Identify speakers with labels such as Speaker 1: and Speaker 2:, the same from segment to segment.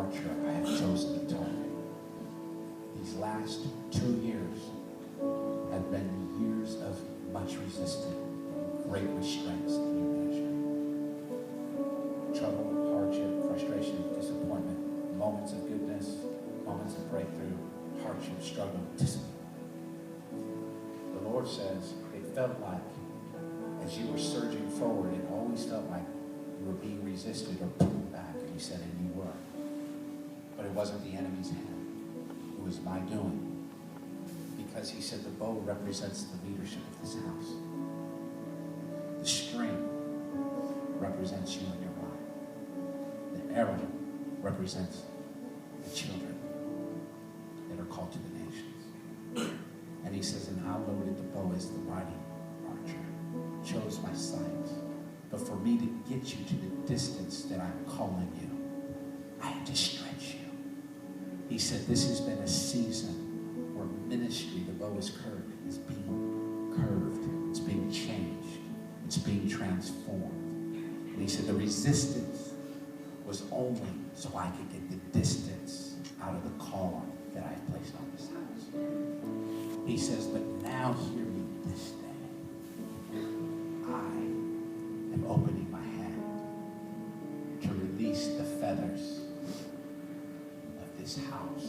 Speaker 1: archer I have chosen to target. These last 2 years have been years of much resistance, great restraints in your ministry. Trouble, hardship, frustration, disappointment, moments of goodness, moments of breakthrough, hardship, struggle, discipline. The Lord says it felt like as you were surging forward, it always felt like you were being resisted or pulled back. And He said, and you were. But it wasn't the enemy's hand. It was my doing. Because He said the bow represents the leadership of this house. The string represents you and your wife. The arrow represents the children that are called to the nations. And He says, and I loaded the bow as the mighty archer. Chose my sights. But for me to get you to the distance that I'm calling you, I had to stretch you. He said, this has been a season where ministry, the bow is curved, is being curved. It's being changed. It's being transformed. And He said, the resistance was only so I could get the distance out of the call that I've placed on this house. He says, but now hear me this day. I am opening my hand to release the feathers of this house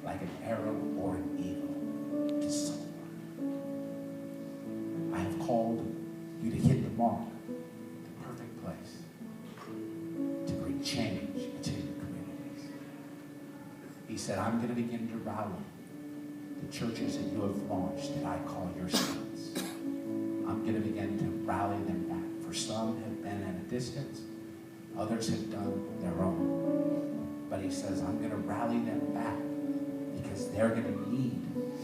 Speaker 1: like an arrow or an eagle to someone. I have called you to hit the mark, the perfect place, to bring change into your communities. He said, I'm going to begin to rally the churches that you have launched that I call your sons. I'm going to begin to rally them back. For some have been at a distance. Others have done their own. But He says, I'm going to rally them back because they're going to need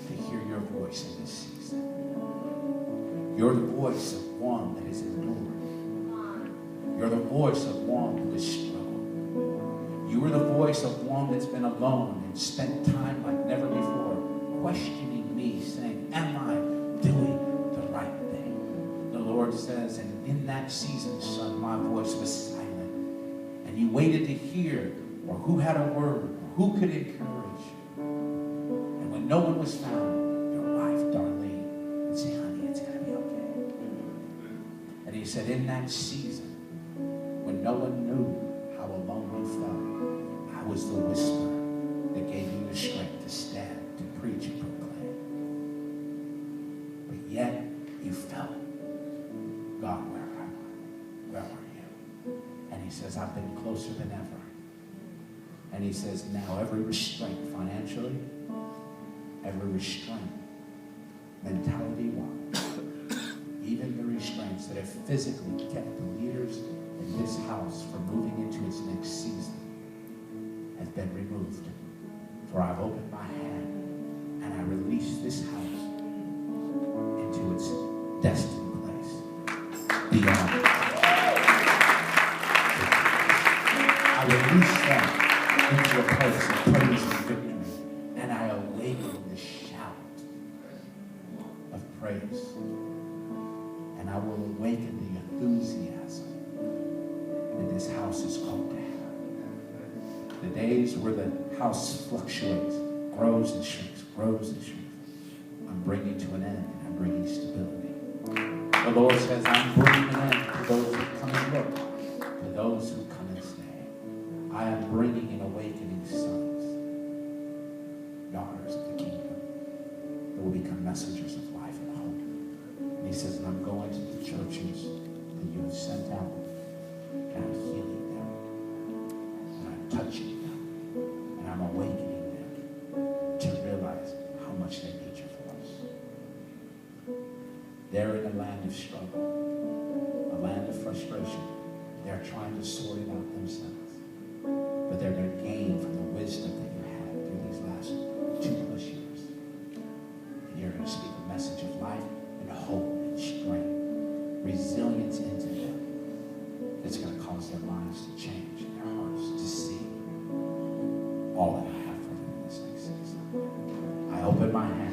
Speaker 1: to hear your voice in this season. You're the voice of one that has endured. You're the voice of one who has struggled. You are the voice of one that's been alone and spent time like never before, questioning me, saying, am I doing the right thing? The Lord says, and in that season, son, my voice was silent. And you waited to hear, or who had a word, or who could encourage. And when no one was found, your wife, Darlene, would say, honey, it's going to be okay. And He said, in that season, when no one knew how alone you felt, I was the whisper that gave you the strength to stand, to preach and proclaim. But yet, you felt, God, where am I? Where are you? And He says, I've been closer than ever. And He says, now every restraint financially, every restraint mentality-wise, even the restraints that have physically kept the leaders in this house from moving into its next season have been removed. For I've opened my hand and I release this house into its destined place beyond. I release that into a place of praise and victory, and I awaken the shout of praise, and I will awaken the enthusiasm that this house is called to have. The days where the house fluctuates, grows and shrinks, grows and shrinks, I'm bringing to an end, and I'm bringing stability. The Lord says, I'm bringing an end to those who come and look, to those who come and stay. I am bringing and awakening sons, daughters of the kingdom that will become messengers of life and hope. And He says, and I'm going to the churches that you have sent out, and I'm healing them, and I'm touching them, and I'm awakening them to realize how much they need your voice. They're in a land of struggle, a land of frustration. They're trying to sort it out themselves. But they're going to gain from the wisdom that you had through these last 2+ years. And you're going to speak a message of life and hope and strength, resilience into them. That's going to cause their minds to change and their hearts to see all that I have for them in this next season. I open my hand